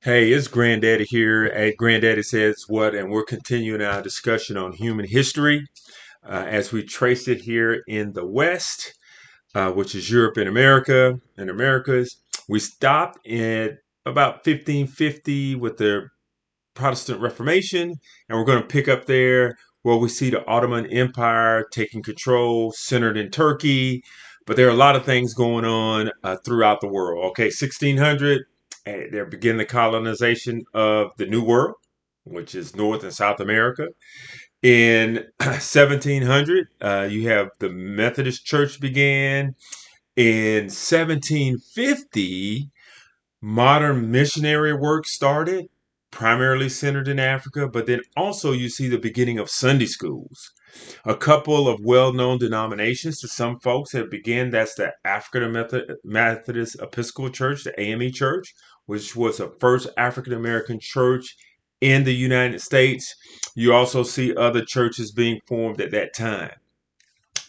Hey, it's Granddaddy here at Granddaddy Says What, and we're continuing our discussion on human history as we trace it here in the West, which is Europe and America and Americas. We stopped at about 1550 with the Protestant Reformation, and we're going to pick up there where we see the Ottoman Empire taking control, centered in Turkey. But there are a lot of things going on throughout the world. Okay, 1600, they're beginning the colonization of the New World, which is North and South America. In 1700, you have the Methodist Church began. In 1750, modern missionary work started, primarily centered in Africa, but then also you see the beginning of Sunday schools. A couple of well-known denominations to some folks have begun. That's the African Methodist Episcopal Church, the AME Church, which was the first African American church in the United States. You also see other churches being formed at that time.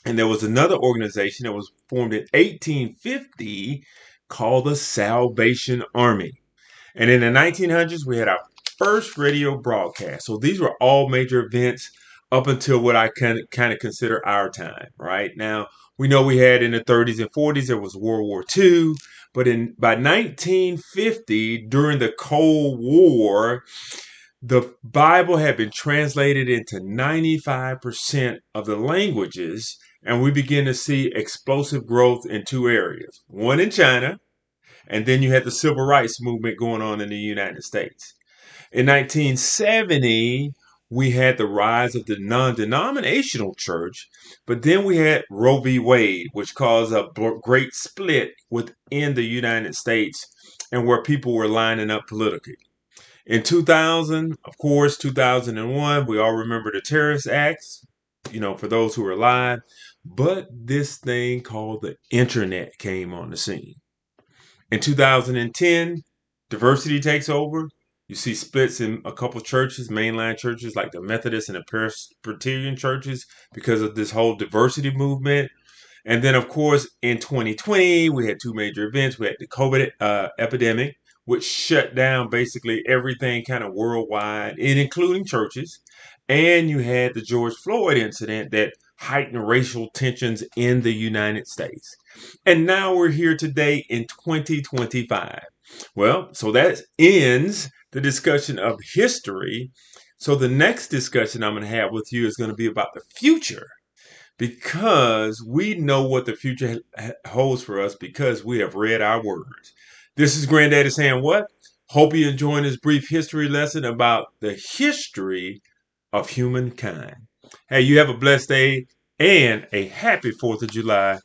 And there was another organization that was formed in 1850 called the Salvation Army. And in the 1900s, we had our first radio broadcast. So these were all major events up until what I kind of consider our time. Right now, we know we had in the 30s and 40s there was World War II, but in by 1950, during the Cold War, the Bible had been translated into 95% of the languages, and we begin to see explosive growth in two areas. One in China, and then you had the civil rights movement going on in the United States. In 1970, we had the rise of the non-denominational church, but then we had Roe v. Wade, which caused a great split within the United States and where people were lining up politically. In 2000, of course, 2001, we all remember the terrorist acts, for those who are alive. But this thing called the internet came on the scene. In 2010, diversity takes over. You see splits in a couple churches, mainline churches like the Methodist and the Presbyterian churches because of this whole diversity movement. And then, of course, in 2020, we had two major events. We had the COVID epidemic, which shut down basically everything kind of worldwide, and including churches. And you had the George Floyd incident that heightened racial tensions in the United States. And now we're here today in 2025. Well, so that ends the discussion of history. So the next discussion I'm going to have with you is going to be about the future because we know what the future holds for us because we have read our words. This is Granddaddy saying what? Hope you enjoying this brief history lesson about the history of humankind. Hey, you have a blessed day and a happy 4th of July.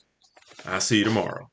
I'll see you tomorrow.